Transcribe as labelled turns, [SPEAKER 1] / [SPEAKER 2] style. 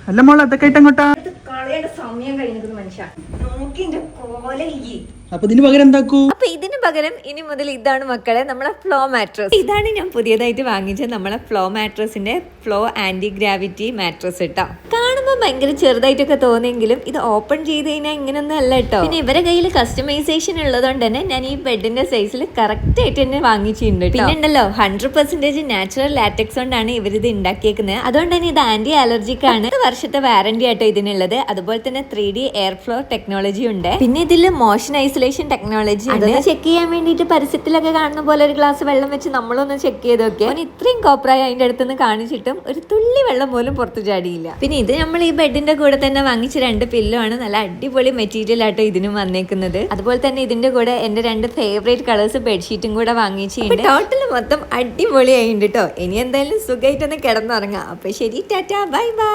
[SPEAKER 1] അല്ല മോളെ അതൊക്കെ ആയിട്ട് അങ്ങോട്ടാ
[SPEAKER 2] കളയുടെ സമയം കഴിഞ്ഞിരിക്കുന്നു മനുഷ്യ നോക്കിന്റെ കോലയ്യ്.
[SPEAKER 1] അപ്പൊ ഇതിന് പകരം എന്താക്കൂ?
[SPEAKER 3] അപ്പൊ ഇതിന് പകരം ഇനി മുതൽ ഇതാണ് മക്കളെ നമ്മളെ ഫ്ലോ മാട്രസ്. ഇതാണ് ഞാൻ പുതിയതായിട്ട് വാങ്ങിച്ച നമ്മളെ ഫ്ലോ മാട്രസിന്റെ ഫ്ലോ ആന്റി ഗ്രാവിറ്റി മാട്രസ് കേട്ടോ. കാണുമ്പോൾ ഭയങ്കര ചെറുതായിട്ടൊക്കെ തോന്നിയെങ്കിലും ഇത് ഓപ്പൺ ചെയ്ത് കഴിഞ്ഞാൽ ഇങ്ങനൊന്നും അല്ല കേട്ടോ. പിന്നെ ഇവരെ കയ്യിൽ കസ്റ്റമൈസേഷൻ ഉള്ളതുകൊണ്ട് തന്നെ ഞാൻ ഈ ബെഡിന്റെ സൈസിൽ കറക്റ്റ് ആയിട്ട് തന്നെ വാങ്ങിച്ചിട്ടുണ്ട്. പിന്നെ ഉണ്ടല്ലോ 100% നാച്ചുറൽ ലാറ്റക്സ് കൊണ്ടാണ് ഇവരിത് ഉണ്ടാക്കിയേക്കുന്നത്. അതുകൊണ്ട് തന്നെ ഇത് ആന്റി അലർജിക് ആണ്. 10 വർഷത്തെ വാറന്റി ആട്ടോ ഇതിനുള്ളത്. അതുപോലെ തന്നെ 3D എയർ ഫ്ലോ ടെക്നോളജി ഉണ്ട്. പിന്നെ ഇതിൽ മോഷൻ ഐസൊലേഷൻ ടെക്നോളജി അതൊന്ന് ചെക്ക് ചെയ്യാൻ വേണ്ടിയിട്ട് പരസ്യത്തിലൊക്കെ കാണുന്ന പോലെ ഒരു ഗ്ലാസ് വെള്ളം വെച്ച് നമ്മളൊന്ന് ചെക്ക് ചെയ്തൊക്കെ അവൻ ഇത്രയും കോപ്രായി അതിന്റെ അടുത്തുനിന്ന് കാണിച്ചിട്ടും ഒരു തുള്ളി വെള്ളം പോലും പുറത്തു ചാടിയില്ല. പിന്നെ ഇത് നമ്മൾ ഈ ബെഡിന്റെ കൂടെ തന്നെ വാങ്ങിച്ച 2 പില്ലോ ആണ്. നല്ല അടിപൊളി മെറ്റീരിയൽ ആട്ടോ ഇതിനും വന്നേക്കുന്നത്. അതുപോലെ തന്നെ ഇതിന്റെ കൂടെ എന്റെ 2 ഫേവറേറ്റ് കളേഴ്സ് ബെഡ്ഷീറ്റും കൂടെ വാങ്ങിച്ചിട്ടുണ്ട്. ടോട്ടൽ മൊത്തം അടിപൊളിയായിട്ടുണ്ട് കേട്ടോ. ഇനി എന്തായാലും സുഖമായിട്ടൊന്ന് കിടന്നുറങ്ങാം. അപ്പൊ ശരി, ടാറ്റാ, ബൈ ബൈ.